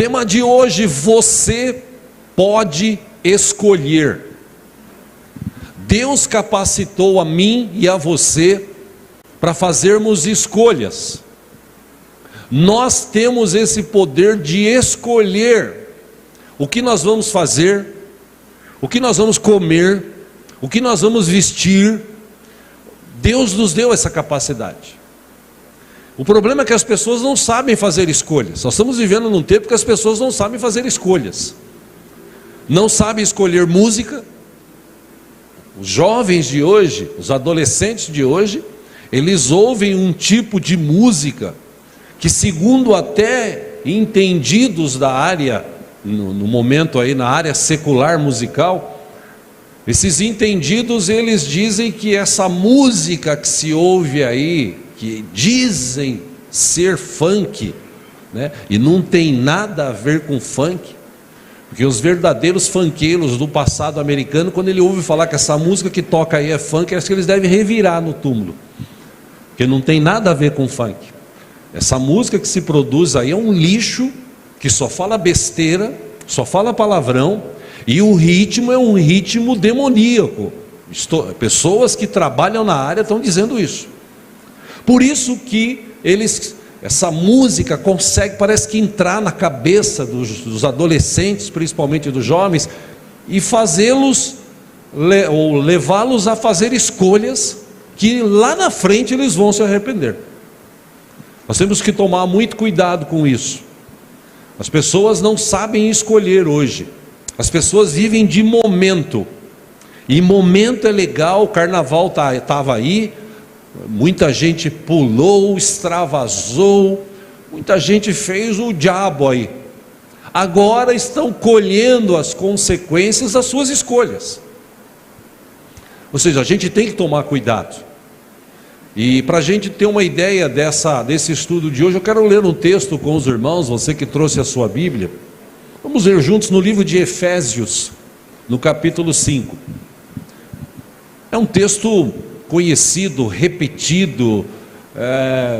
Tema de hoje: você pode escolher. Deus capacitou a mim e a você para fazermos escolhas. Nós temos esse poder de escolher o que nós vamos fazer, o que nós vamos comer, o que nós vamos vestir. Deus nos deu essa capacidade. O problema é que as pessoas não sabem fazer escolhas. Nós estamos vivendo num tempo que as pessoas não sabem fazer escolhas. Não sabem escolher música. Os jovens de hoje, os adolescentes de hoje, eles ouvem um tipo de música que, segundo até entendidos da área, no momento aí na área secular musical, esses entendidos, eles dizem que essa música que se ouve aí, que dizem ser funk, né, e não tem nada a ver com funk, porque os verdadeiros funkeiros do passado americano, quando ele ouve falar que essa música que toca aí é funk, acho que eles devem revirar no túmulo, porque não tem nada a ver com funk. Essa música que se produz aí é um lixo, que só fala besteira, só fala palavrão, e o ritmo é um ritmo demoníaco. Pessoas que trabalham na área estão dizendo isso. Por isso que essa música consegue, parece que entrar na cabeça dos adolescentes, principalmente dos jovens, e fazê-los, ou levá-los a fazer escolhas que lá na frente eles vão se arrepender. Nós temos que tomar muito cuidado com isso. As pessoas não sabem escolher hoje. As pessoas vivem de momento. E momento é legal, o carnaval estava aí, muita gente pulou, extravasou, muita gente fez o diabo aí. Agora estão colhendo as consequências das suas escolhas. Ou seja, a gente tem que tomar cuidado. E para a gente ter uma ideia desse estudo de hoje, eu quero ler um texto com os irmãos, você que trouxe a sua Bíblia. Vamos ler juntos no livro de Efésios, no capítulo 5. É um texto conhecido, repetido,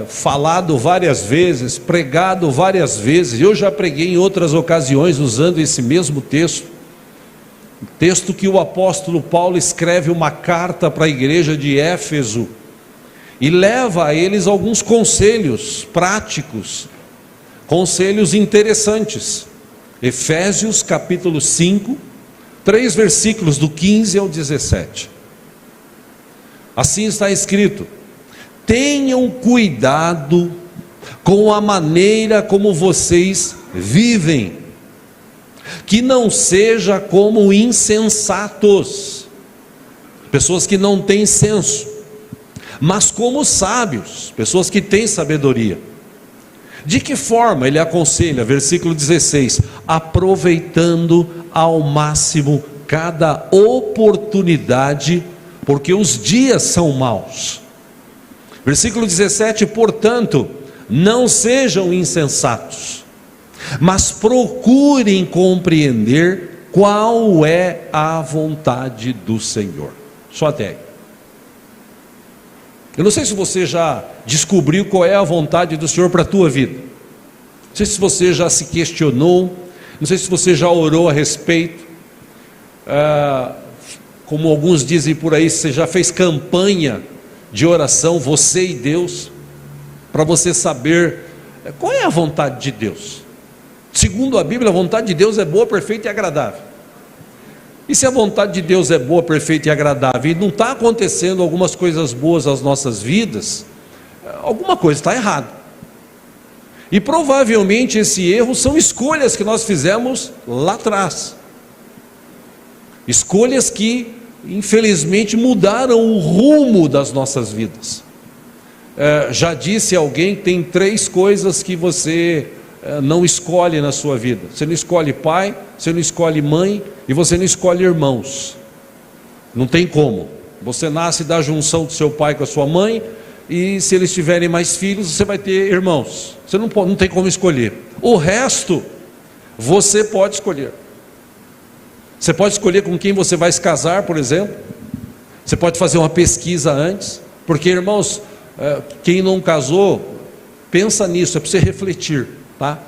falado várias vezes, pregado várias vezes. Eu já preguei em outras ocasiões usando esse mesmo texto. Texto que o apóstolo Paulo escreve uma carta para a igreja de Éfeso e leva a eles alguns conselhos práticos, conselhos interessantes. Efésios capítulo 5, 3 versículos do 15 ao 17. Assim está escrito: tenham cuidado com a maneira como vocês vivem, que não seja como insensatos, pessoas que não têm senso, mas como sábios, pessoas que têm sabedoria. De que forma ele aconselha? Versículo 16: aproveitando ao máximo cada oportunidade, porque os dias são maus. Versículo 17: portanto, não sejam insensatos, mas procurem compreender qual é a vontade do Senhor. Só até aí. Eu não sei se você já descobriu qual é a vontade do Senhor para a tua vida. Não sei se você já se questionou, não sei se você já orou a respeito. Como alguns dizem por aí, você já fez campanha de oração, você e Deus, para você saber qual é a vontade de Deus. Segundo a Bíblia, a vontade de Deus é boa, perfeita e agradável. E se a vontade de Deus é boa, perfeita e agradável, e não está acontecendo algumas coisas boas nas nossas vidas, alguma coisa está errada. E provavelmente esse erro são escolhas que nós fizemos lá atrás. Escolhas que, infelizmente, mudaram o rumo das nossas vidas. Já disse alguém que tem 3 coisas que você não escolhe na sua vida. Você não escolhe pai, você não escolhe mãe e você não escolhe irmãos. Não tem como. Você nasce da junção do seu pai com a sua mãe, e se eles tiverem mais filhos, você vai ter irmãos. Você não tem como escolher. O resto você pode escolher. Você pode escolher com quem você vai se casar, por exemplo. Você pode fazer uma pesquisa antes, porque, irmãos, quem não casou, pensa nisso, é para você refletir, tá?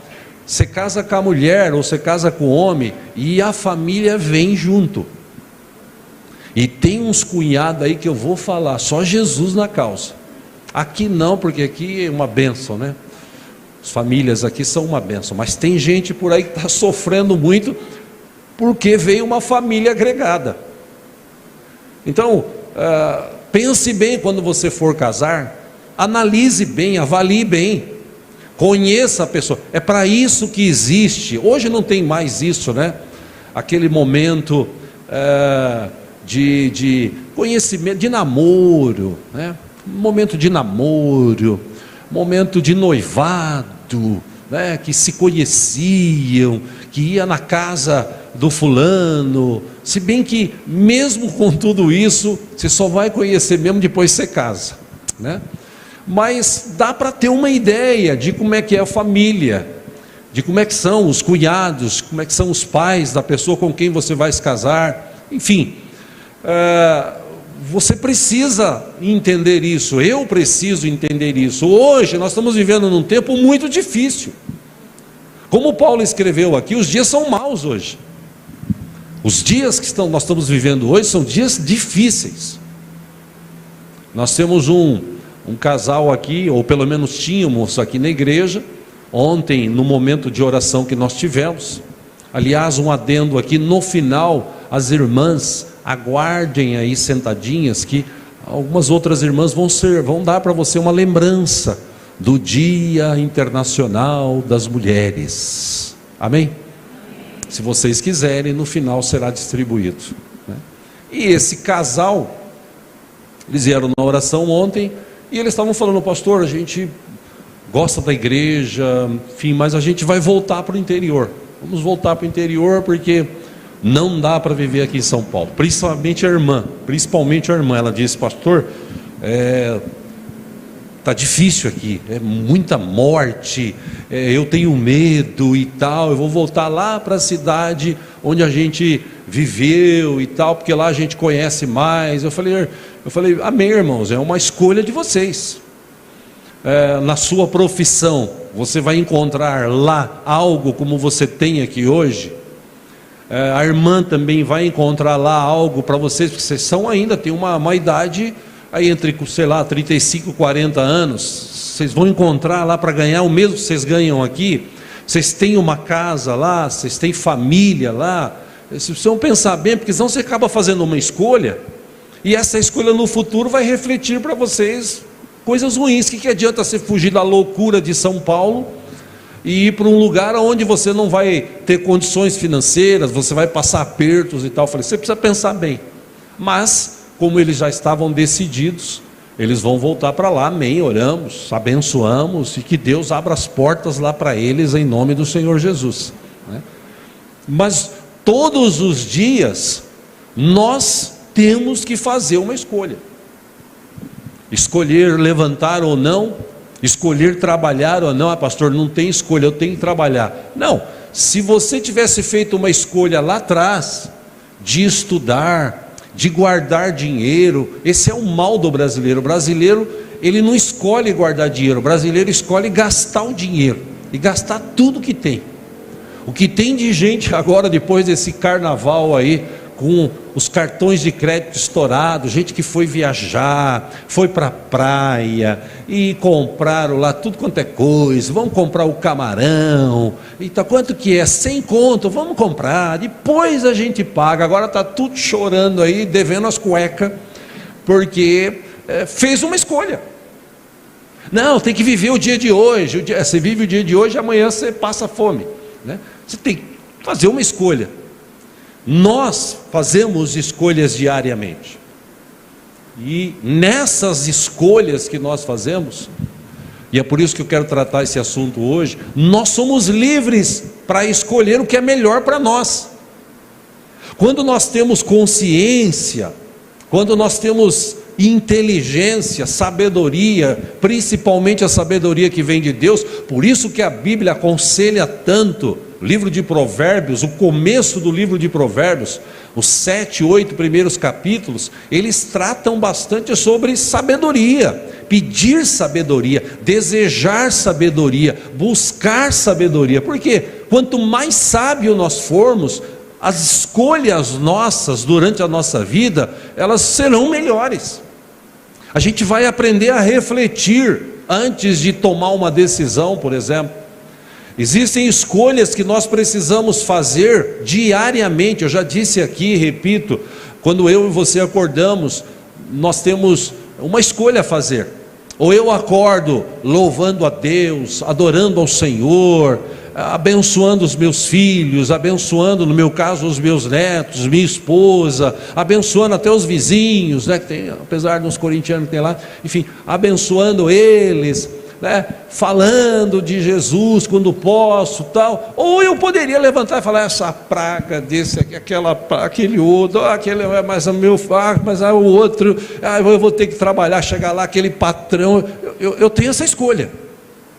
Você casa com a mulher ou você casa com o homem e a família vem junto. E tem uns cunhados aí que eu vou falar, só Jesus na causa. Aqui não, porque aqui é uma bênção, né? As famílias aqui são uma bênção, mas tem gente por aí que está sofrendo muito porque veio uma família agregada. Então, pense bem quando você for casar, analise bem, avalie bem, conheça a pessoa. É para isso que existe. Hoje não tem mais isso, né? Aquele momento de conhecimento, de namoro, né? Momento de namoro, momento de noivado, né? Que se conheciam, que ia na casa do fulano. Se bem que mesmo com tudo isso, você só vai conhecer mesmo depois que você casa, né? Mas dá para ter uma ideia de como é que é a família, de como é que são os cunhados, como é que são os pais da pessoa com quem você vai se casar. Enfim, você precisa entender isso, eu preciso entender isso. Hoje nós estamos vivendo num tempo muito difícil. Como Paulo escreveu aqui, os dias são maus hoje. Os dias que nós estamos vivendo hoje são dias difíceis. Nós temos um casal aqui, ou pelo menos tínhamos aqui na igreja, ontem no momento de oração que nós tivemos. Aliás, um adendo aqui, no final, as irmãs aguardem aí sentadinhas, que algumas outras irmãs vão dar para você uma lembrança do Dia Internacional das Mulheres. Amém? Se vocês quiserem, no final será distribuído, né? E esse casal, eles vieram na oração ontem, e eles estavam falando, pastor, a gente gosta da igreja, enfim, mas a gente vai voltar para o interior. Vamos voltar para o interior, porque não dá para viver aqui em São Paulo. Principalmente a irmã, ela disse, pastor, está difícil aqui, é muita morte, eu tenho medo e tal, eu vou voltar lá para a cidade onde a gente viveu e tal, porque lá a gente conhece mais. Eu falei, amém, irmãos, é uma escolha de vocês. Na sua profissão, você vai encontrar lá algo como você tem aqui hoje. A irmã também vai encontrar lá algo para vocês, porque vocês ainda tem uma idade aí entre, sei lá, 35 e 40 anos, vocês vão encontrar lá para ganhar o mesmo que vocês ganham aqui. Vocês têm uma casa lá, vocês têm família lá. Vocês precisam pensar bem, porque senão você acaba fazendo uma escolha, e essa escolha no futuro vai refletir para vocês coisas ruins. O que adianta você fugir da loucura de São Paulo e ir para um lugar onde você não vai ter condições financeiras, você vai passar apertos e tal? Eu falei, você precisa pensar bem. Mas como eles já estavam decididos, eles vão voltar para lá, amém, oramos, abençoamos, e que Deus abra as portas lá para eles, em nome do Senhor Jesus, né? Mas todos os dias, nós temos que fazer uma escolha, escolher levantar ou não, escolher trabalhar ou não. Pastor, não tem escolha, eu tenho que trabalhar. Não, se você tivesse feito uma escolha lá atrás, de estudar, de guardar dinheiro, esse é o mal do brasileiro. O brasileiro, ele não escolhe guardar dinheiro, o brasileiro escolhe gastar o dinheiro, e gastar tudo que tem. O que tem de gente agora, depois desse carnaval aí, com os cartões de crédito estourados, gente que foi viajar, foi para a praia, e compraram lá tudo quanto é coisa, vamos comprar o camarão, então quanto que é? 100 conto, vamos comprar, depois a gente paga. Agora está tudo chorando aí, devendo as cuecas, porque fez uma escolha. Não, tem que viver o dia de hoje, você vive o dia de hoje, amanhã você passa fome, né? Você tem que fazer uma escolha. Nós fazemos escolhas diariamente, e nessas escolhas que nós fazemos, e é por isso que eu quero tratar esse assunto hoje, nós somos livres para escolher o que é melhor para nós. Quando nós temos consciência, quando nós temos inteligência, sabedoria, principalmente a sabedoria que vem de Deus, por isso que a Bíblia aconselha tanto. O livro de Provérbios, o começo do livro de Provérbios, os 7, 8 primeiros capítulos, eles tratam bastante sobre sabedoria, pedir sabedoria, desejar sabedoria, buscar sabedoria. Porque quanto mais sábio nós formos, as escolhas nossas durante a nossa vida, elas serão melhores. A gente vai aprender a refletir antes de tomar uma decisão, por exemplo. Existem escolhas que nós precisamos fazer diariamente. Eu já disse aqui, repito, quando eu e você acordamos, nós temos uma escolha a fazer. Ou eu acordo louvando a Deus, adorando ao Senhor, abençoando os meus filhos, abençoando, no meu caso, os meus netos, minha esposa, abençoando até os vizinhos, né, que tem, apesar de uns corintianos que tem lá, enfim, abençoando eles, né, falando de Jesus quando posso, tal. Ou eu poderia levantar e falar: essa praga desse aqui, aquele outro, aquele, mas o meu, mas o outro, eu vou ter que trabalhar, chegar lá, aquele patrão. Eu tenho essa escolha.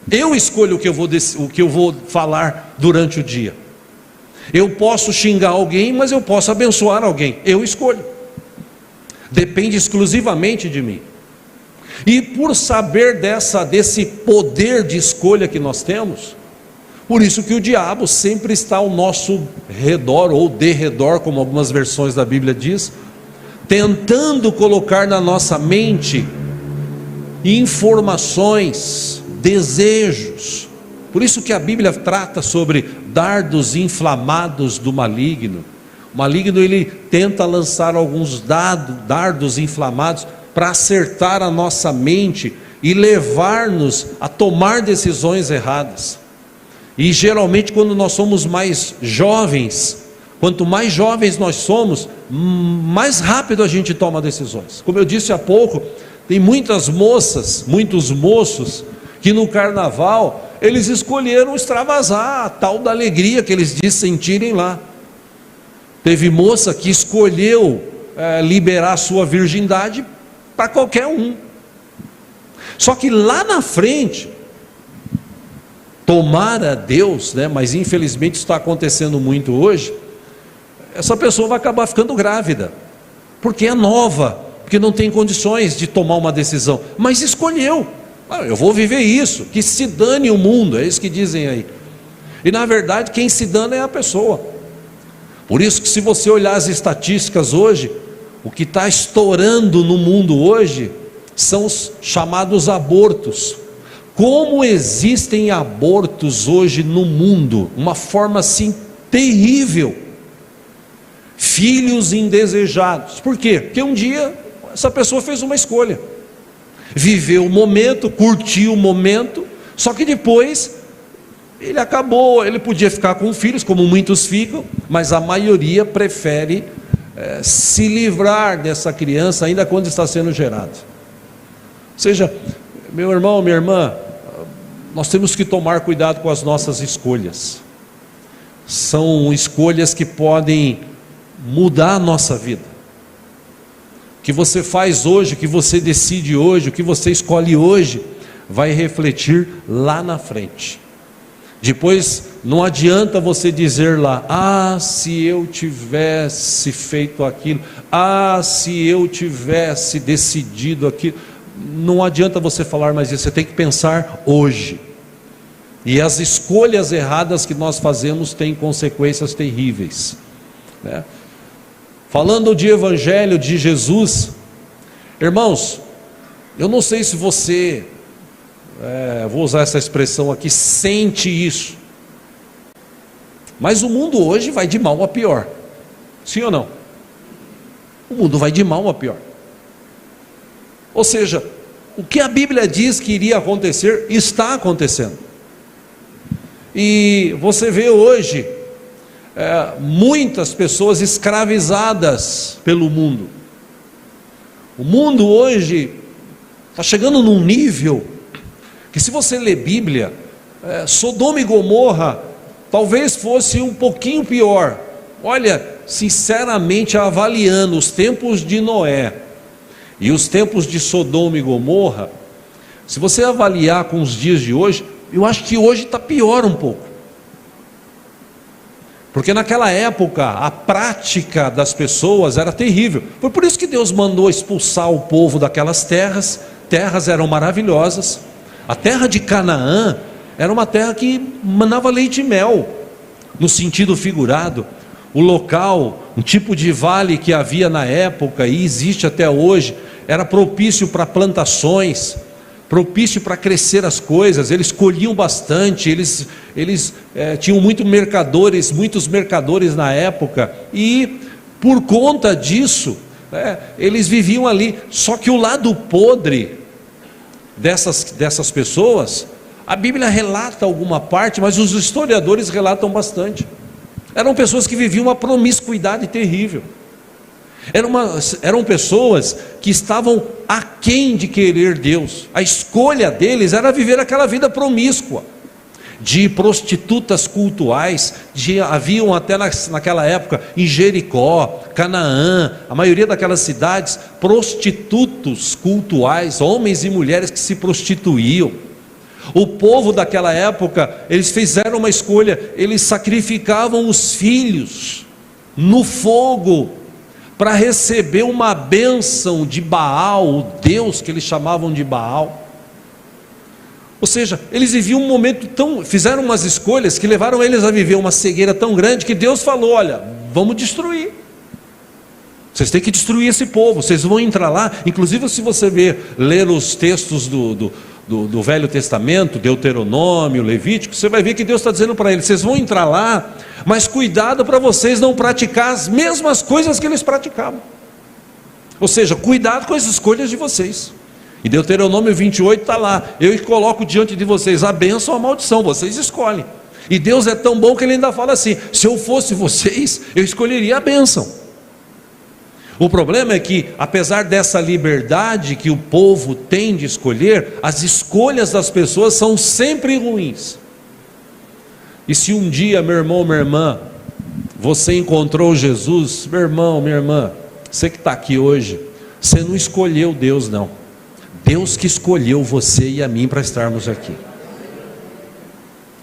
Eu escolho o que eu vou falar durante o dia. Eu posso xingar alguém, mas eu posso abençoar alguém. Eu escolho. Depende exclusivamente de mim. E por saber desse poder de escolha que nós temos, por isso que o diabo sempre está ao nosso redor, ou derredor, como algumas versões da Bíblia diz, tentando colocar na nossa mente informações, desejos. Por isso que a Bíblia trata sobre dardos inflamados do maligno. O maligno, ele tenta lançar alguns dardos inflamados para acertar a nossa mente e levar-nos a tomar decisões erradas. E geralmente quando nós somos mais jovens, quanto mais jovens nós somos, mais rápido a gente toma decisões. Como eu disse há pouco, tem muitas moças, muitos moços, que no carnaval, eles escolheram extravasar a tal da alegria que eles dizem sentirem lá. Teve moça que escolheu liberar sua virgindade para qualquer um. Só que lá na frente, tomara Deus, né, mas infelizmente isso está acontecendo muito hoje, essa pessoa vai acabar ficando grávida, porque é nova, porque não tem condições de tomar uma decisão, mas escolheu. Eu vou viver isso, que se dane o mundo, é isso que dizem aí. E na verdade quem se dana é a pessoa. Por isso que se você olhar as estatísticas hoje, o que está estourando no mundo hoje são os chamados abortos. Como existem abortos hoje no mundo, uma forma assim terrível. Filhos indesejados. Por quê? Porque um dia essa pessoa fez uma escolha, viveu o momento, curtiu o momento, só que depois ele podia ficar com filhos, como muitos ficam, mas a maioria prefere se livrar dessa criança ainda quando está sendo gerado. Ou seja, meu irmão, minha irmã, nós temos que tomar cuidado com as nossas escolhas. São escolhas que podem mudar a nossa vida. O que você faz hoje, o que você decide hoje, o que você escolhe hoje, vai refletir lá na frente. Depois não adianta você dizer lá: se eu tivesse feito aquilo, se eu tivesse decidido aquilo. Não adianta você falar mais isso, você tem que pensar hoje. E as escolhas erradas que nós fazemos têm consequências terríveis, né? Falando de evangelho de Jesus, irmãos, eu não sei se você, vou usar essa expressão aqui, sente isso, mas o mundo hoje vai de mal a pior, sim ou não? O mundo vai de mal a pior. Ou seja, o que a Bíblia diz que iria acontecer, está acontecendo. E você vê hoje muitas pessoas escravizadas pelo mundo. O mundo hoje está chegando num nível que, se você ler Bíblia, Sodoma e Gomorra talvez fosse um pouquinho pior. Olha, sinceramente, avaliando os tempos de Noé e os tempos de Sodoma e Gomorra, se você avaliar com os dias de hoje, eu acho que hoje está pior um pouco. Porque naquela época a prática das pessoas era terrível. Foi por isso que Deus mandou expulsar o povo daquelas terras, terras eram maravilhosas. A terra de Canaã era uma terra que manava leite e mel, no sentido figurado. O local, um tipo de vale que havia na época e existe até hoje, era propício para plantações, propício para crescer as coisas. Eles colhiam bastante, eles tinham muitos mercadores na época, e por conta disso, eles viviam ali. Só que o lado podre dessas pessoas, a Bíblia relata alguma parte, mas os historiadores relatam bastante. Eram pessoas que viviam uma promiscuidade terrível. Eram pessoas que estavam aquém de querer Deus. A escolha deles era viver aquela vida promíscua, de prostitutas cultuais. Haviam até naquela época, em Jericó, Canaã, a maioria daquelas cidades, prostitutos cultuais, homens e mulheres que se prostituíam. O povo daquela época, eles fizeram uma escolha, eles sacrificavam os filhos no fogo, para receber uma bênção de Baal, o Deus que eles chamavam de Baal. Ou seja, eles viviam um momento fizeram umas escolhas que levaram eles a viver uma cegueira tão grande, que Deus falou: olha, vamos destruir. Vocês têm que destruir esse povo, vocês vão entrar lá. Inclusive, se você ler os textos do Velho Testamento, Deuteronômio, Levítico, você vai ver que Deus está dizendo para eles: vocês vão entrar lá, mas cuidado para vocês não praticar as mesmas coisas que eles praticavam. Ou seja, cuidado com as escolhas de vocês. E Deuteronômio 28 está lá: eu coloco diante de vocês a bênção ou a maldição, vocês escolhem. E Deus é tão bom que ele ainda fala assim: se eu fosse vocês, eu escolheria a bênção. O problema é que, apesar dessa liberdade que o povo tem de escolher, as escolhas das pessoas são sempre ruins. E se um dia, meu irmão, minha irmã, você encontrou Jesus, meu irmão, minha irmã, você que está aqui hoje, você não escolheu Deus, não. Deus que escolheu você e a mim para estarmos aqui.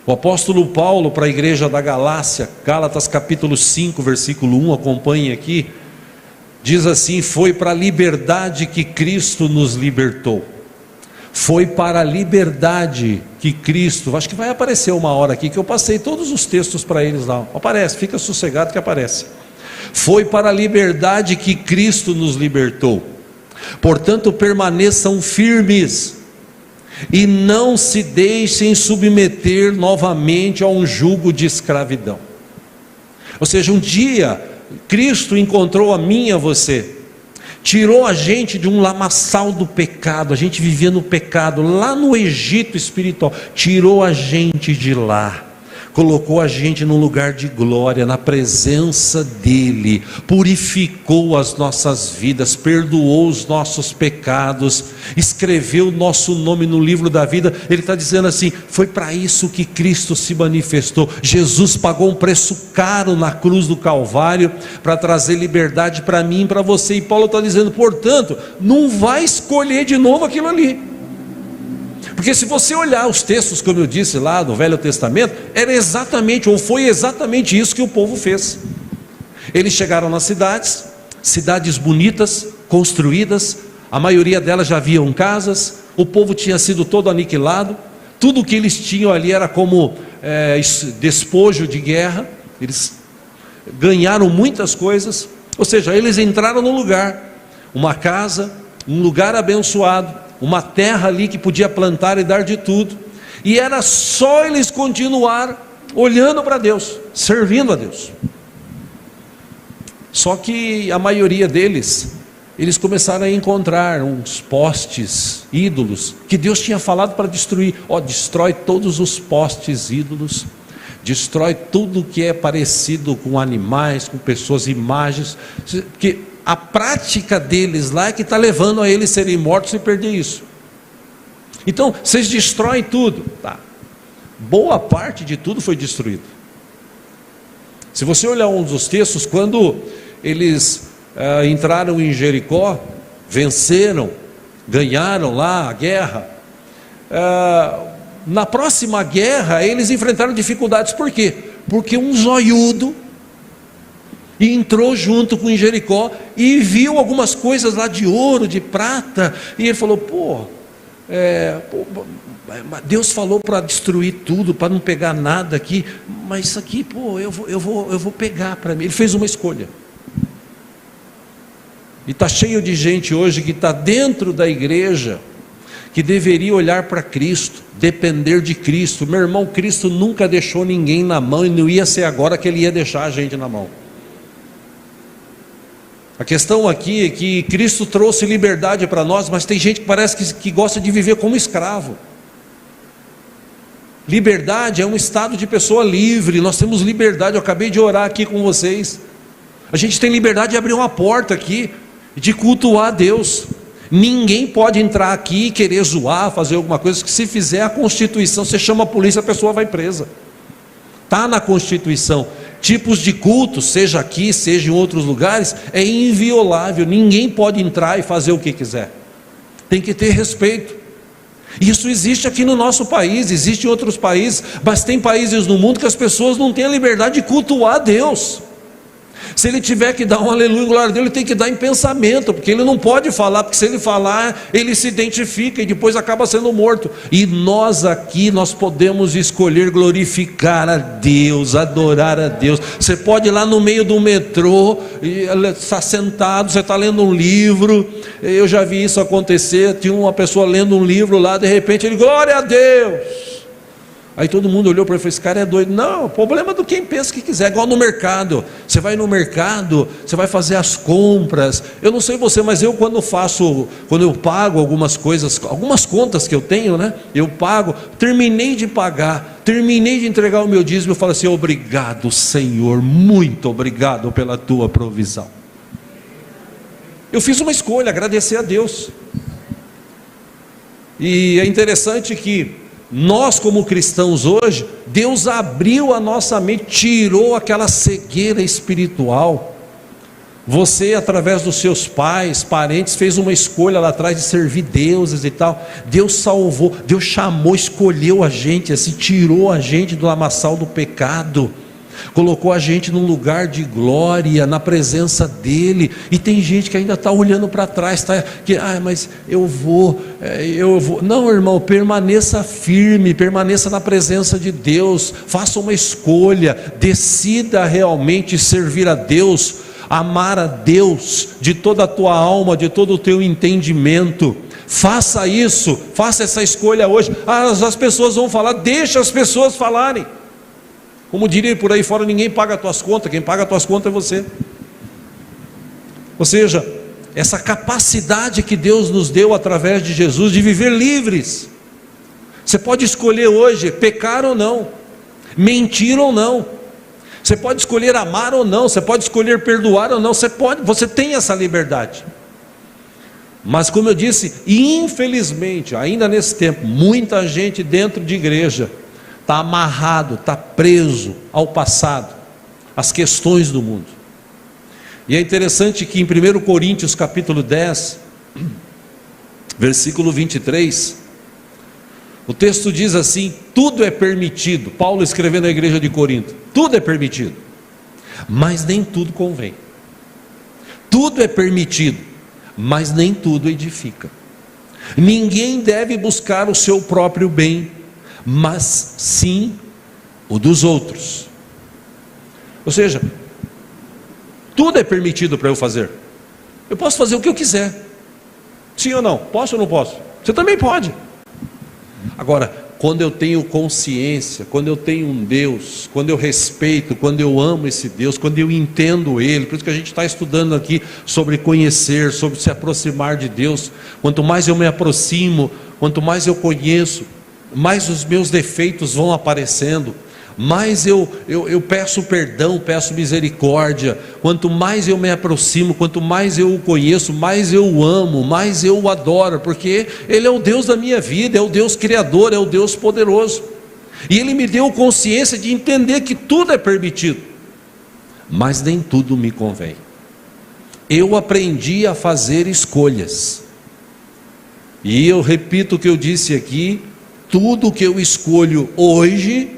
O apóstolo Paulo, para a igreja da Galácia, Gálatas capítulo 5, versículo 1, acompanhe aqui, diz assim: foi para a liberdade que Cristo nos libertou. Foi para a liberdade que Cristo, acho que vai aparecer uma hora aqui, que eu passei todos os textos para eles lá, aparece, fica sossegado que aparece. Foi para a liberdade que Cristo nos libertou. Portanto, permaneçam firmes e não se deixem submeter novamente a um jugo de escravidão. Ou seja, um dia Cristo encontrou a mim e a você, tirou a gente de um lamaçal do pecado. A gente vivia no pecado, lá no Egito espiritual, tirou a gente de lá, colocou a gente num lugar de glória, na presença dEle, purificou as nossas vidas, perdoou os nossos pecados, escreveu o nosso nome no livro da vida. Ele está dizendo assim: foi para isso que Cristo se manifestou. Jesus pagou um preço caro na cruz do Calvário, para trazer liberdade para mim e para você. E Paulo está dizendo, portanto, não vai escolher de novo aquilo ali. Porque se você olhar os textos, como eu disse lá no Velho Testamento, era exatamente, ou foi exatamente isso que o povo fez. Eles chegaram nas cidades bonitas, construídas, a maioria delas já haviam casas, o povo tinha sido todo aniquilado, tudo que eles tinham ali era como despojo de guerra, eles ganharam muitas coisas. Ou seja, eles entraram num lugar, uma casa, um lugar abençoado, uma terra ali que podia plantar e dar de tudo, e era só eles continuar olhando para Deus, servindo a Deus. Só que a maioria deles, eles começaram a encontrar uns postes, ídolos, que Deus tinha falado para destruir. Destrói todos os postes ídolos, destrói tudo que é parecido com animais, com pessoas, imagens, porque a prática deles lá é que está levando a eles serem mortos e perder isso. Então, vocês destroem tudo, tá? Boa parte de tudo foi destruído. Se você olhar um dos textos, quando eles entraram em Jericó, venceram, ganharam lá a guerra, na próxima guerra eles enfrentaram dificuldades. Por quê? Porque um zoiudo entrou junto com Jericó e viu algumas coisas lá de ouro, de prata, e ele falou: Deus falou para destruir tudo, para não pegar nada aqui, mas isso aqui, eu vou pegar para mim. Ele fez uma escolha. E está cheio de gente hoje que está dentro da igreja, que deveria olhar para Cristo, depender de Cristo. Meu irmão, Cristo nunca deixou ninguém na mão, e não ia ser agora que Ele ia deixar a gente na mão. A questão aqui é que Cristo trouxe liberdade para nós, mas tem gente que parece que gosta de viver como escravo. Liberdade é um estado de pessoa livre. Nós temos liberdade. Eu acabei de orar aqui com vocês. A gente tem liberdade de abrir uma porta aqui, de cultuar a Deus. Ninguém pode entrar aqui e querer zoar, fazer alguma coisa, que se fizer a Constituição, você chama a polícia, a pessoa vai presa. Está na Constituição. Tipos de cultos, seja aqui, seja em outros lugares, é inviolável. Ninguém pode entrar e fazer o que quiser. Tem que ter respeito. Isso existe aqui no nosso país, existe em outros países, mas tem países no mundo que as pessoas não têm a liberdade de cultuar a Deus. Se ele tiver que dar um aleluia, glória a Deus, ele tem que dar em pensamento, porque ele não pode falar, porque se ele falar, ele se identifica e depois acaba sendo morto. E nós aqui, nós podemos escolher glorificar a Deus, adorar a Deus. Você pode ir lá no meio do metrô, e está sentado, você está lendo um livro. Eu já vi isso acontecer, tinha uma pessoa lendo um livro lá, de repente ele, glória a Deus. Aí todo mundo olhou para ele e falou, esse cara é doido. Não, o problema é do quem pensa que quiser. Igual no mercado, você vai no mercado, você vai fazer as compras. Eu não sei você, mas eu quando eu pago algumas coisas, algumas contas que eu tenho, né? Eu pago, terminei de pagar, terminei de entregar o meu dízimo, eu falo assim, obrigado Senhor, muito obrigado pela tua provisão. Eu fiz uma escolha, agradecer a Deus. E é interessante que nós como cristãos hoje, Deus abriu a nossa mente, tirou aquela cegueira espiritual. Você, através dos seus pais, parentes, fez uma escolha lá atrás de servir deuses e tal. Deus salvou, Deus chamou, escolheu a gente, assim, tirou a gente do lamaçal do pecado, colocou a gente num lugar de glória, na presença dEle. E tem gente que ainda está olhando para trás, mas eu vou. Não, irmão, permaneça firme, permaneça na presença de Deus, faça uma escolha, decida realmente servir a Deus, amar a Deus de toda a tua alma, de todo o teu entendimento. Faça isso, faça essa escolha hoje. As pessoas vão falar, deixa as pessoas falarem. Como diria por aí fora, ninguém paga as tuas contas, quem paga as tuas contas é você. Ou seja, essa capacidade que Deus nos deu através de Jesus, de viver livres. Você pode escolher hoje, pecar ou não, mentir ou não. Você pode escolher amar ou não, você pode escolher perdoar ou não, você tem essa liberdade. Mas como eu disse, infelizmente, ainda nesse tempo, muita gente dentro de igreja está amarrado, está preso ao passado, às questões do mundo. E é interessante que em 1 Coríntios capítulo 10, versículo 23, o texto diz assim, tudo é permitido. Paulo escrevendo à igreja de Corinto, tudo é permitido, mas nem tudo convém. Tudo é permitido, mas nem tudo edifica. Ninguém deve buscar o seu próprio bem, mas sim o dos outros. Ou seja, tudo é permitido para eu fazer. Eu posso fazer o que eu quiser. Sim ou não? Posso ou não posso? Você também pode. Agora, quando eu tenho consciência, quando eu tenho um Deus, quando eu respeito, quando eu amo esse Deus, quando eu entendo Ele, por isso que a gente está estudando aqui sobre conhecer, sobre se aproximar de Deus. Quanto mais eu me aproximo, quanto mais eu conheço, mais os meus defeitos vão aparecendo, mais eu peço perdão, peço misericórdia. Quanto mais eu me aproximo, quanto mais eu o conheço, mais eu o amo, mais eu o adoro, porque Ele é o Deus da minha vida, é o Deus criador, é o Deus poderoso. E Ele me deu consciência de entender que tudo é permitido, mas nem tudo me convém. Eu aprendi a fazer escolhas, e eu repito o que eu disse aqui, tudo que eu escolho hoje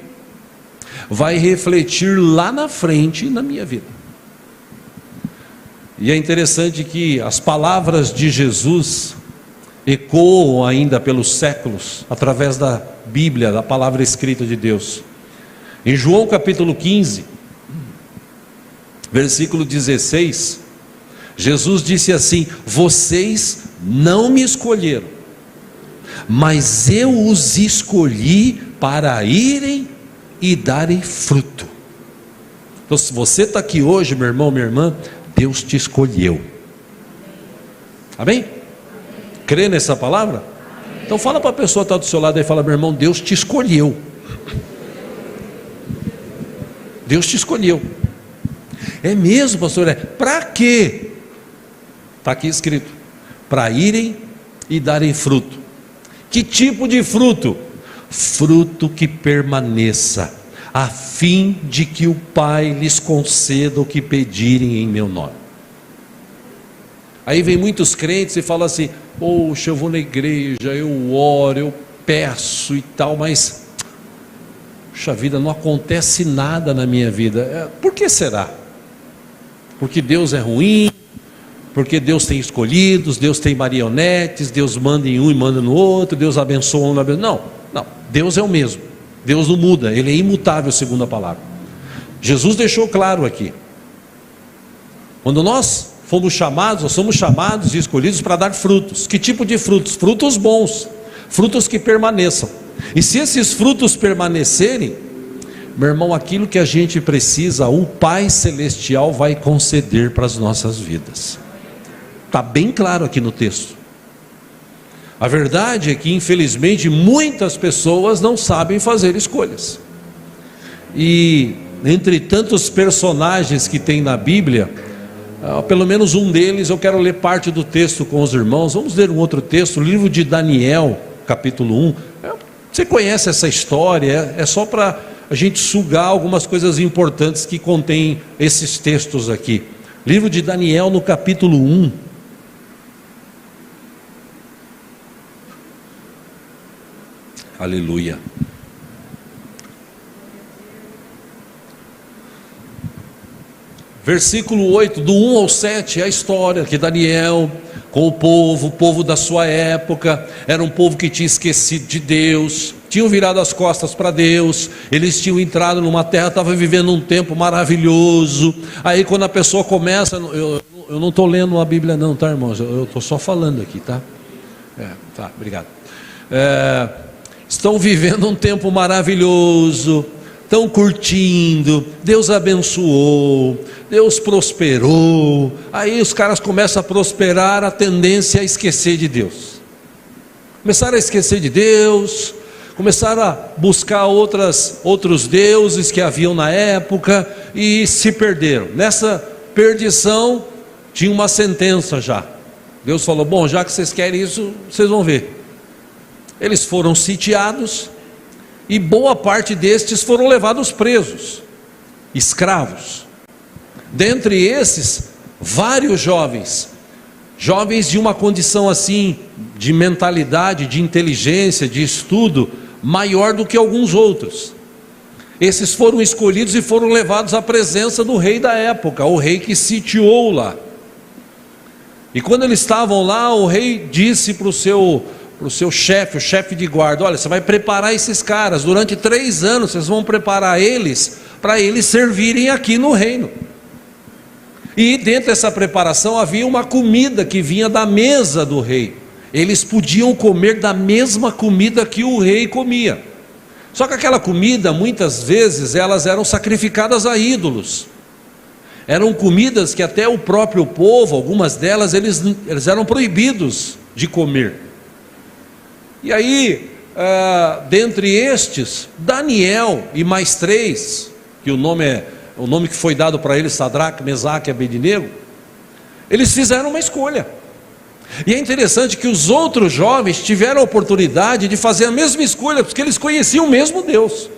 vai refletir lá na frente na minha vida. E é interessante que as palavras de Jesus, ecoam ainda pelos séculos, através da Bíblia, da palavra escrita de Deus. Em João capítulo 15, versículo 16, Jesus disse assim: vocês não me escolheram, mas eu os escolhi para irem e darem fruto. Então, se você está aqui hoje, meu irmão, minha irmã, Deus te escolheu. Amém? Crê nessa palavra? Então fala para a pessoa que está do seu lado e fala: meu irmão, Deus te escolheu. Deus te escolheu. É mesmo, pastor? É. Para quê? Está aqui escrito: para irem e darem fruto. Que tipo de fruto? Fruto que permaneça, a fim de que o Pai lhes conceda o que pedirem em meu nome. Aí vem muitos crentes e falam assim: poxa, eu vou na igreja, eu oro, eu peço e tal, mas puxa vida, não acontece nada na minha vida. Por que será? Porque Deus é ruim? Porque Deus tem escolhidos, Deus tem marionetes, Deus manda em um e manda no outro, Deus abençoa um, não, Deus é o mesmo, Deus não muda, Ele é imutável segundo a palavra. Jesus deixou claro aqui, quando nós fomos chamados, nós somos chamados e escolhidos para dar frutos. Que tipo de frutos? Frutos bons, frutos que permaneçam. E se esses frutos permanecerem, meu irmão, aquilo que a gente precisa, o Pai Celestial vai conceder para as nossas vidas. Está bem claro aqui no texto. A verdade é que, infelizmente, muitas pessoas não sabem fazer escolhas. E entre tantos personagens que tem na Bíblia, pelo menos um deles, eu quero ler parte do texto com os irmãos. Vamos ler um outro texto, o livro de Daniel, capítulo 1. Você conhece essa história, é só para a gente sugar algumas coisas importantes que contém esses textos aqui. Livro de Daniel, no capítulo 1. Aleluia. Versículo 8, do 1 ao 7, é a história que Daniel, com o povo da sua época, era um povo que tinha esquecido de Deus, tinham virado as costas para Deus, eles tinham entrado numa terra, estavam vivendo um tempo maravilhoso. Aí quando a pessoa começa, eu não estou lendo a Bíblia não, tá, irmãos? Eu estou só falando aqui, tá? Tá, obrigado. Estão vivendo um tempo maravilhoso, estão curtindo, Deus abençoou, Deus prosperou. Aí os caras começam a prosperar, a tendência é a esquecer de Deus. Começaram a esquecer de Deus, começaram a buscar outros deuses que haviam na época e se perderam. Nessa perdição tinha uma sentença já. Deus falou: bom, já que vocês querem isso, vocês vão ver. Eles foram sitiados e boa parte destes foram levados presos, escravos. Dentre esses, vários jovens de uma condição assim, de mentalidade, de inteligência, de estudo, maior do que alguns outros. Esses foram escolhidos e foram levados à presença do rei da época, o rei que sitiou lá. E quando eles estavam lá, o rei disse para o seu chefe, o chefe de guarda: olha, você vai preparar esses caras, durante 3 anos vocês vão preparar eles, para eles servirem aqui no reino. E dentro dessa preparação havia uma comida que vinha da mesa do rei, eles podiam comer da mesma comida que o rei comia. Só que aquela comida, muitas vezes, elas eram sacrificadas a ídolos. Eram comidas que até o próprio povo, algumas delas, eles eram proibidos de comer. E aí, dentre estes, Daniel e mais 3, que o nome que foi dado para eles, Sadraque, Mesaque e Abednego, eles fizeram uma escolha. E é interessante que os outros jovens tiveram a oportunidade de fazer a mesma escolha, porque eles conheciam o mesmo Deus.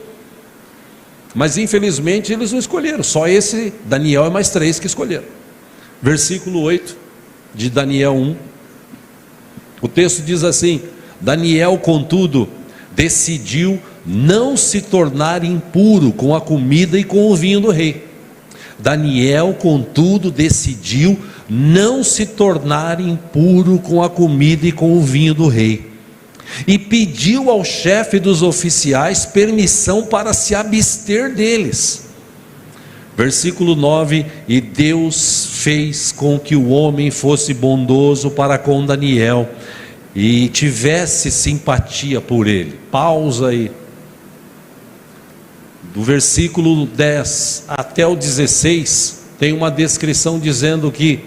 Mas infelizmente eles não escolheram, só esse Daniel e mais 3 que escolheram. Versículo 8 de Daniel 1, o texto diz assim: Daniel, contudo, decidiu não se tornar impuro com a comida e com o vinho do rei. Daniel, contudo, decidiu não se tornar impuro com a comida e com o vinho do rei. E pediu ao chefe dos oficiais permissão para se abster deles. Versículo 9: e Deus fez com que o homem fosse bondoso para com Daniel e tivesse simpatia por ele. Pausa aí. Do versículo 10 até o 16, tem uma descrição dizendo que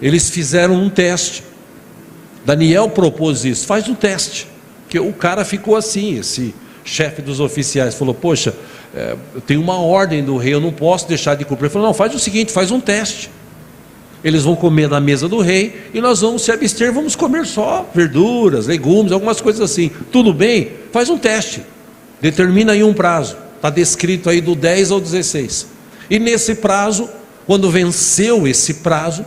eles fizeram um teste. Daniel propôs isso: faz um teste. Porque o cara ficou assim, esse chefe dos oficiais falou: poxa, eu tenho uma ordem do rei, eu não posso deixar de cumprir. Ele falou: não, faz o seguinte, faz um teste. Eles vão comer na mesa do rei e nós vamos se abster, vamos comer só verduras, legumes, algumas coisas assim. Tudo bem? Faz um teste, determina aí um prazo. Está descrito aí do 10 ao 16. E nesse prazo, quando venceu esse prazo,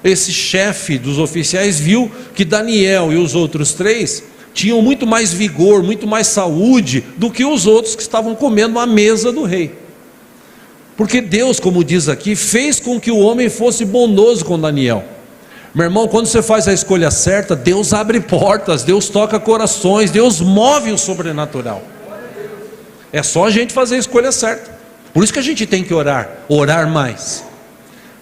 esse chefe dos oficiais viu que Daniel e os outros 3 tinham muito mais vigor, muito mais saúde do que os outros que estavam comendo à mesa do rei. Porque Deus, como diz aqui, fez com que o homem fosse bondoso com Daniel. Meu irmão, quando você faz a escolha certa, Deus abre portas, Deus toca corações, Deus move o sobrenatural. É só a gente fazer a escolha certa. Por isso que a gente tem que orar mais.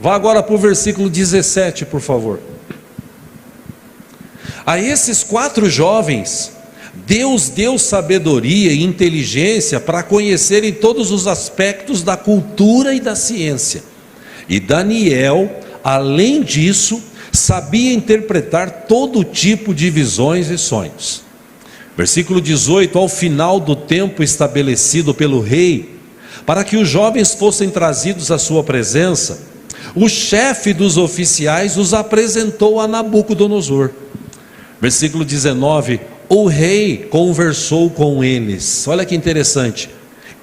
Vá agora para o versículo 17, por favor. A esses 4 jovens, Deus deu sabedoria e inteligência para conhecerem todos os aspectos da cultura e da ciência. E Daniel, além disso, sabia interpretar todo tipo de visões e sonhos. Versículo 18: ao final do tempo estabelecido pelo rei, para que os jovens fossem trazidos à sua presença, o chefe dos oficiais os apresentou a Nabucodonosor. Versículo 19: o rei conversou com eles. Olha que interessante.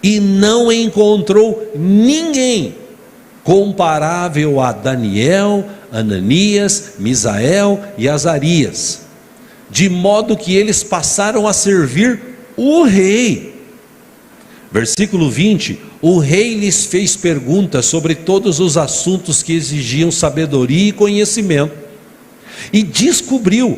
E não encontrou ninguém comparável a Daniel, Ananias, Misael e Azarias, de modo que eles passaram a servir o rei. Versículo 20: o rei lhes fez perguntas sobre todos os assuntos que exigiam sabedoria e conhecimento, e descobriu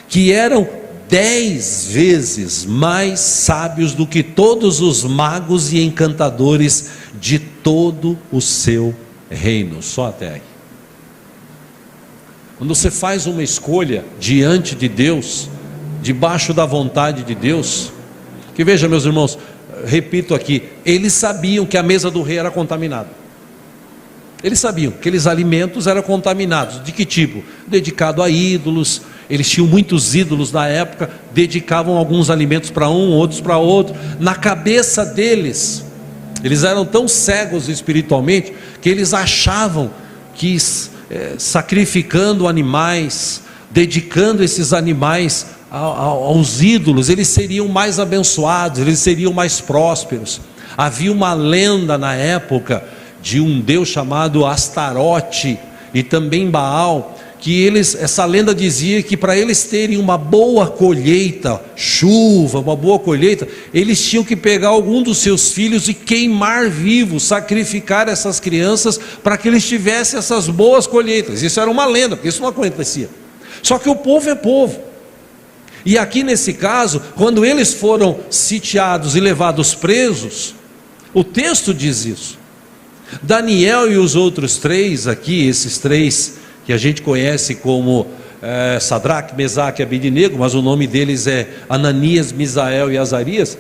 que eram 10 vezes mais sábios do que todos os magos e encantadores de todo o seu reino. Só até aí. Quando você faz uma escolha diante de Deus, debaixo da vontade de Deus, que veja, meus irmãos, repito aqui, eles sabiam que a mesa do rei era contaminada. Eles sabiam que aqueles alimentos eram contaminados. De que tipo? Dedicado a ídolos. Eles tinham muitos ídolos na época, dedicavam alguns alimentos para um, outros para outro. Na cabeça deles, eles eram tão cegos espiritualmente, que eles achavam que sacrificando animais, dedicando esses animais aos ídolos, eles seriam mais abençoados, eles seriam mais prósperos. Havia uma lenda na época de um deus chamado Astarote e também Baal, que essa lenda dizia que para eles terem uma boa colheita, chuva, uma boa colheita, eles tinham que pegar algum dos seus filhos e queimar vivos, sacrificar essas crianças para que eles tivessem essas boas colheitas. Isso era uma lenda, porque isso não acontecia. Só que o povo é povo. E aqui nesse caso, quando eles foram sitiados e levados presos, o texto diz isso. Daniel e os outros 3 aqui, esses 3 que a gente conhece como Sadraque, Mesaque e Abednego, mas o nome deles é Ananias, Misael e Azarias.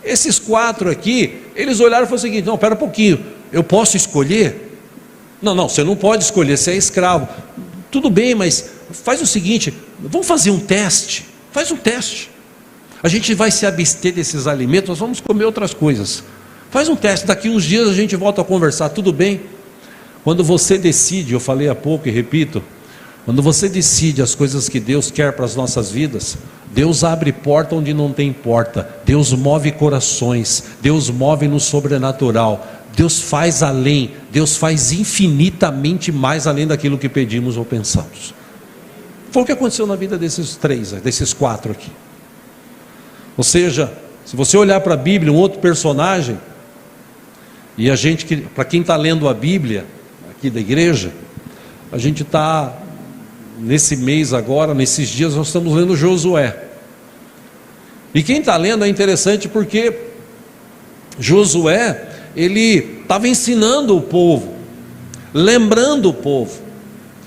Esses 4 aqui, eles olharam e falaram o seguinte: não, espera um pouquinho, eu posso escolher? Não, você não pode escolher, você é escravo. Tudo bem, mas faz o seguinte, vamos fazer um teste. Faz um teste. A gente vai se abster desses alimentos, nós vamos comer outras coisas. Faz um teste, daqui uns dias a gente volta a conversar, tudo bem? Quando você decide, eu falei há pouco e repito, quando você decide as coisas que Deus quer para as nossas vidas, Deus abre porta onde não tem porta, Deus move corações, Deus move no sobrenatural, Deus faz além, Deus faz infinitamente mais além daquilo que pedimos ou pensamos. Foi o que aconteceu na vida desses 4 aqui. Ou seja, se você olhar para a Bíblia, um outro personagem, e para quem está lendo a Bíblia aqui da igreja, a gente está, nesse mês agora, nesses dias, nós estamos lendo Josué. E quem está lendo é interessante porque Josué, ele estava ensinando o povo, lembrando o povo.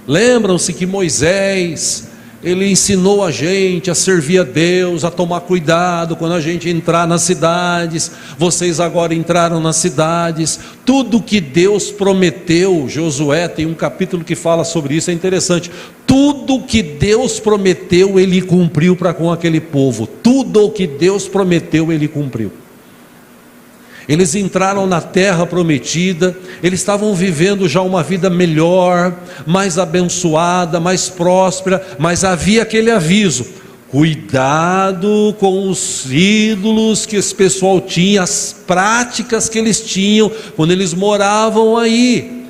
Lembram-se que Moisés, ele ensinou a gente a servir a Deus, a tomar cuidado quando a gente entrar nas cidades. Vocês agora entraram nas cidades, tudo que Deus prometeu, Josué tem um capítulo que fala sobre isso, é interessante. Tudo que Deus prometeu, ele cumpriu para com aquele povo. Tudo o que Deus prometeu, ele cumpriu. Eles entraram na terra prometida, eles estavam vivendo já uma vida melhor, mais abençoada, mais próspera, mas havia aquele aviso: cuidado com os ídolos que esse pessoal tinha, as práticas que eles tinham quando eles moravam aí.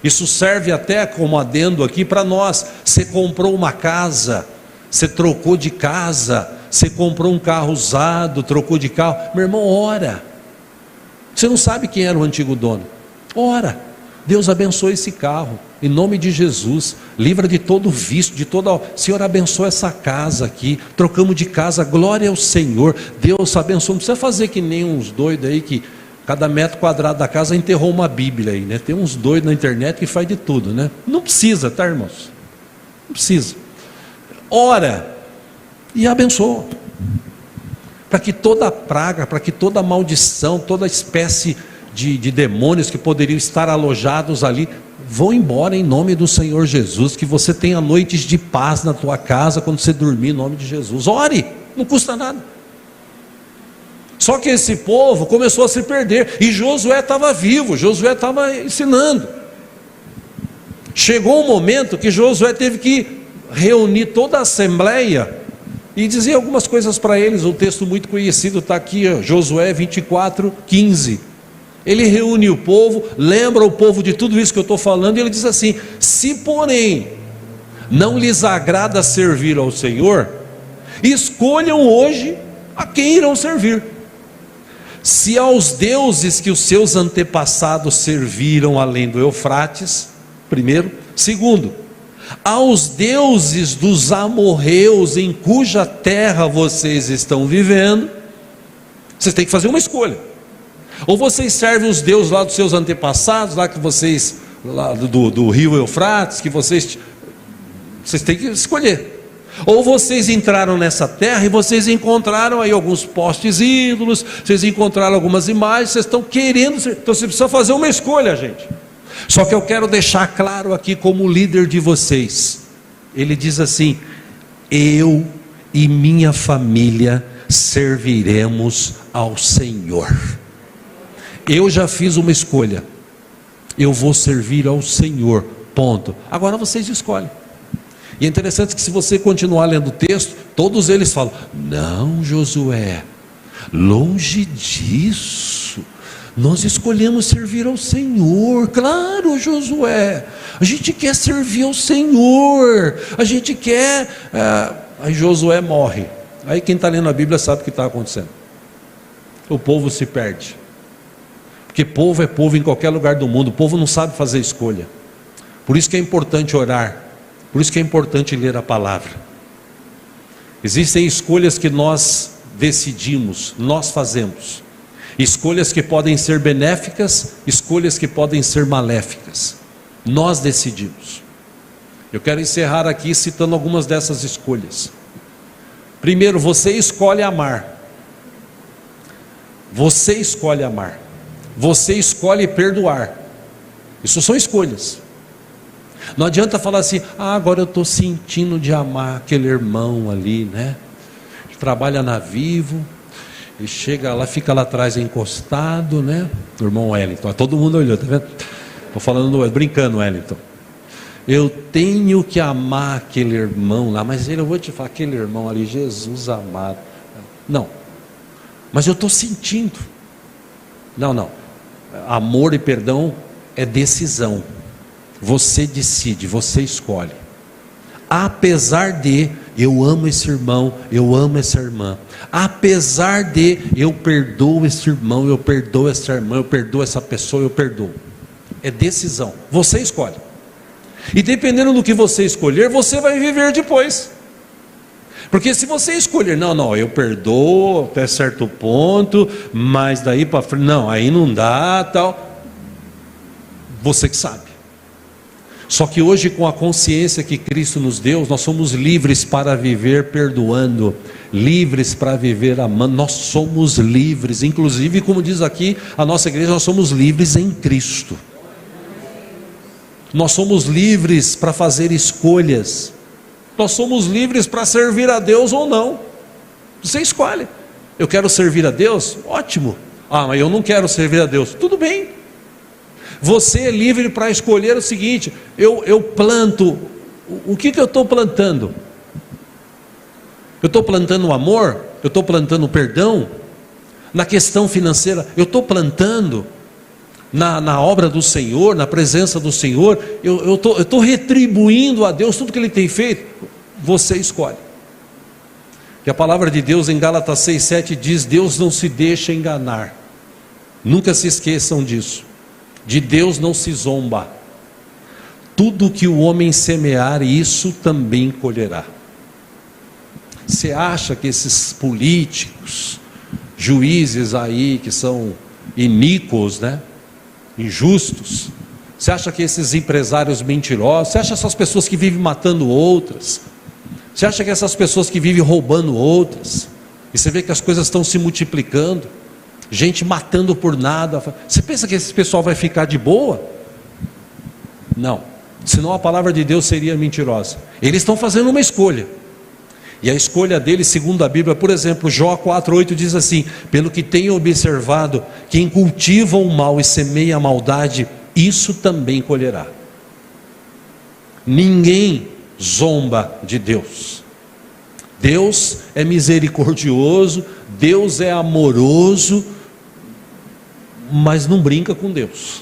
Isso serve até como adendo aqui para nós. Você comprou uma casa, você trocou de casa, você comprou um carro usado, trocou de carro, meu irmão, ora. Você não sabe quem era o antigo dono. Ora, Deus abençoe esse carro, em nome de Jesus, livra de todo vício, de toda... Senhor, abençoa essa casa aqui, trocamos de casa, glória ao Senhor, Deus abençoa. Não precisa fazer que nem uns doidos aí, que cada metro quadrado da casa enterrou uma Bíblia aí, né? Tem uns doidos na internet que faz de tudo, né? Não precisa, tá, irmãos? Não precisa. Ora, e abençoa. Para que toda praga, para que toda maldição, toda espécie de demônios que poderiam estar alojados ali, vão embora em nome do Senhor Jesus. Que você tenha noites de paz na tua casa, quando você dormir, em nome de Jesus. Ore, não custa nada. Só que esse povo começou a se perder, e Josué estava vivo, Josué estava ensinando. Chegou um momento que Josué teve que reunir toda a assembleia e dizer algumas coisas para eles. Um texto muito conhecido está aqui, Josué 24:15. Ele reúne o povo, lembra o povo de tudo isso que eu estou falando, e ele diz assim: se porém não lhes agrada servir ao Senhor, escolham hoje a quem irão servir. Se aos deuses que os seus antepassados serviram além do Eufrates, primeiro. Segundo, aos deuses dos amorreus em cuja terra vocês estão vivendo. Vocês têm que fazer uma escolha. Ou vocês servem os deuses lá dos seus antepassados, lá que vocês, lá do rio Eufrates, que vocês têm que escolher. Ou vocês entraram nessa terra e vocês encontraram aí alguns postes ídolos, vocês encontraram algumas imagens, vocês estão querendo, então você precisa fazer uma escolha, gente. Só que eu quero deixar claro aqui, como líder de vocês, ele diz assim: eu e minha família serviremos ao Senhor. Eu já fiz uma escolha, eu vou servir ao Senhor, ponto. Agora vocês escolhem. E é interessante que, se você continuar lendo o texto, todos eles falam: não, Josué, longe disso, nós escolhemos servir ao Senhor. Claro, Josué, a gente quer servir ao Senhor, a gente quer... Aí Josué morre. Aí quem está lendo a Bíblia sabe o que está acontecendo. O povo se perde, porque povo é povo em qualquer lugar do mundo. O povo não sabe fazer escolha. Por isso que é importante orar, por isso que é importante ler a palavra. Existem escolhas que nós decidimos, nós fazemos. Escolhas que podem ser benéficas, escolhas que podem ser maléficas. Nós decidimos. Eu quero encerrar aqui citando algumas dessas escolhas. Primeiro, você escolhe amar. Você escolhe amar. Você escolhe perdoar. Isso são escolhas. Não adianta falar assim: agora eu estou sentindo de amar aquele irmão ali, né? Trabalha na Vivo. E chega lá, fica lá atrás encostado, né? O irmão Wellington, todo mundo olhou, tá vendo? Estou falando, brincando, Wellington. Eu tenho que amar aquele irmão lá, mas eu vou te falar, aquele irmão ali, Jesus amado. Não, mas eu estou sentindo. Não. Amor e perdão é decisão. Você decide, você escolhe. Apesar de eu amo esse irmão, eu amo essa irmã, apesar de eu perdoo esse irmão, eu perdoo essa irmã, eu perdoo essa pessoa, eu perdoo. É decisão, você escolhe. E dependendo do que você escolher, você vai viver depois. Porque se você escolher, não, eu perdoo até certo ponto, mas daí para frente, não, aí não dá, tal. Você que sabe. Só que hoje, com a consciência que Cristo nos deu, nós somos livres para viver perdoando, livres para viver amando, nós somos livres, inclusive, como diz aqui a nossa igreja, nós somos livres em Cristo. Nós somos livres para fazer escolhas. Nós somos livres para servir a Deus ou não. Você escolhe. Eu quero servir a Deus? Ótimo. Mas eu não quero servir a Deus. Tudo bem. Você é livre para escolher o seguinte: eu planto. O que eu estou plantando? Eu estou plantando amor? Eu estou plantando perdão? Na questão financeira, eu estou plantando na obra do Senhor, na presença do Senhor, eu estou retribuindo a Deus tudo que Ele tem feito? Você escolhe. E a palavra de Deus em Gálatas 6,7 diz: Deus não se deixa enganar. Nunca se esqueçam disso. De Deus não se zomba. Tudo que o homem semear, isso também colherá. Você acha que esses políticos, juízes aí que são iníquos, né? Injustos, você acha que esses empresários mentirosos, você acha essas pessoas que vivem matando outras, você acha que essas pessoas que vivem roubando outras, e você vê que as coisas estão se multiplicando, gente matando por nada, você pensa que esse pessoal vai ficar de boa? Não, senão a palavra de Deus seria mentirosa. Eles estão fazendo uma escolha, e a escolha deles, segundo a Bíblia, por exemplo, Jó 4,8 diz assim: pelo que tenho observado, quem cultiva o mal e semeia a maldade, isso também colherá. Ninguém zomba de Deus. Deus é misericordioso, Deus é amoroso, mas não brinca com Deus.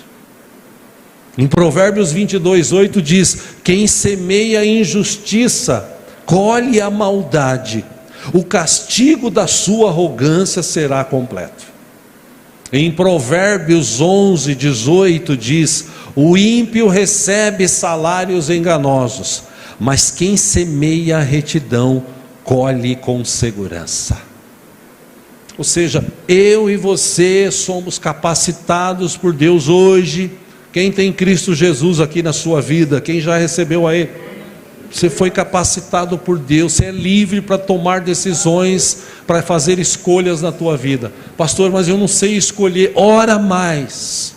Em Provérbios 22,8 diz: quem semeia injustiça colhe a maldade, o castigo da sua arrogância será completo. Em Provérbios 11:18 diz: o ímpio recebe salários enganosos, mas quem semeia a retidão colhe com segurança. Ou seja, eu e você somos capacitados por Deus hoje. Quem tem Cristo Jesus aqui na sua vida, quem já recebeu a Ele, você foi capacitado por Deus, você é livre para tomar decisões, para fazer escolhas na tua vida. Pastor, mas eu não sei escolher. Ora mais.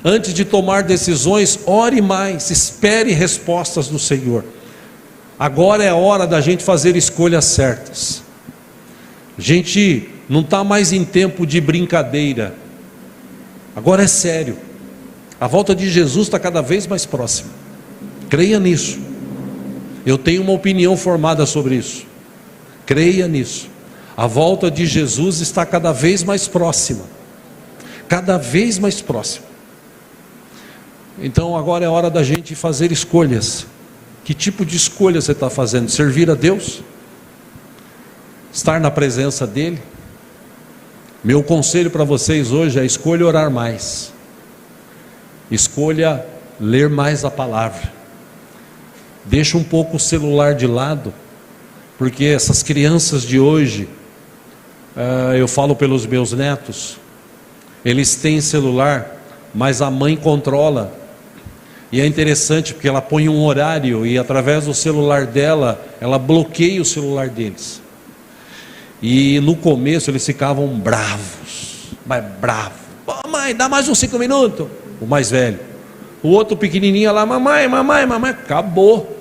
Antes de tomar decisões, ore mais, espere respostas do Senhor. Agora é a hora da gente fazer escolhas certas. A gente não está mais em tempo de brincadeira. Agora é sério. A volta de Jesus está cada vez mais próxima. Creia nisso. Eu tenho uma opinião formada sobre isso. Creia nisso. A volta de Jesus está cada vez mais próxima. Cada vez mais próxima. Então agora é hora da gente fazer escolhas. Que tipo de escolha você está fazendo? Servir a Deus? Estar na presença dEle? Meu conselho para vocês hoje é: escolha orar mais. Escolha ler mais a palavra. Deixa um pouco o celular de lado, porque essas crianças de hoje, eu falo pelos meus netos, eles têm celular, mas a mãe controla, e é interessante porque ela põe um horário, e através do celular dela, ela bloqueia o celular deles, e no começo eles ficavam bravos, mas bravos, mãe, dá mais uns 5 minutos, o mais velho, o outro pequenininho lá, mamãe, acabou.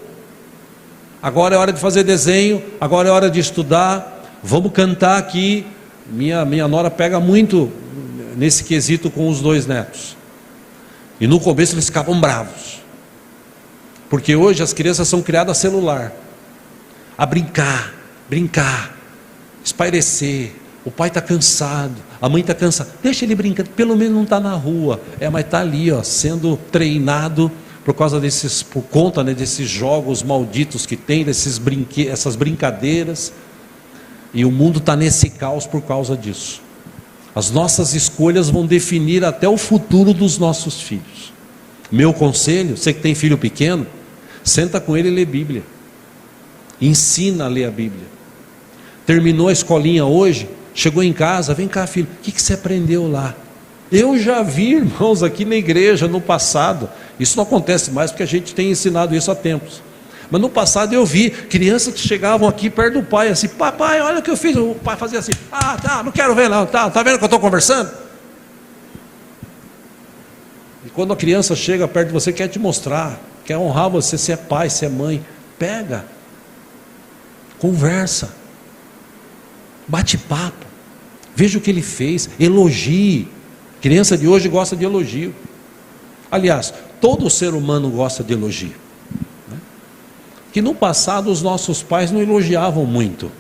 Agora é hora de fazer desenho, agora é hora de estudar, vamos cantar aqui. Minha nora pega muito nesse quesito com os 2 netos. E no começo eles ficavam bravos, porque hoje as crianças são criadas a celular, a brincar, espairecer. O pai está cansado, a mãe está cansada, deixa ele brincando, pelo menos não está na rua, mas está ali, sendo treinado por conta desses jogos malditos que tem, essas brincadeiras, e o mundo está nesse caos por causa disso. As nossas escolhas vão definir até o futuro dos nossos filhos. Meu conselho, você que tem filho pequeno, Senta com ele e lê Bíblia. Ensina a ler a Bíblia. Terminou a escolinha hoje, chegou em casa, vem cá filho, o que você aprendeu lá? Eu já vi irmãos aqui na igreja no passado, isso não acontece mais porque a gente tem ensinado isso há tempos, mas no passado eu vi crianças que chegavam aqui perto do pai assim, papai, olha o que eu fiz, o pai fazia assim, tá, não quero ver não, tá vendo que eu estou conversando? E quando a criança chega perto de você, quer te mostrar, quer honrar você, se é pai, se é mãe, pega, conversa, bate papo, veja o que ele fez, elogie. Criança de hoje gosta de elogio. Aliás, todo ser humano gosta de elogio, né? Que no passado os nossos pais não elogiavam muito,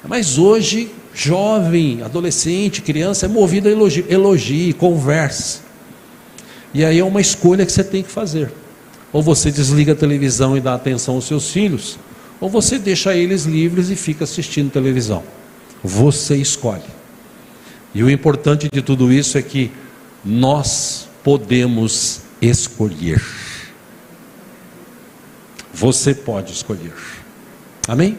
mas hoje, jovem, adolescente, criança é movido a elogio. Elogie, converse. E aí é uma escolha que você tem que fazer. Ou você desliga a televisão e dá atenção aos seus filhos, ou você deixa eles livres e fica assistindo televisão. Você escolhe. E o importante de tudo isso é que nós podemos escolher. Você pode escolher. Amém?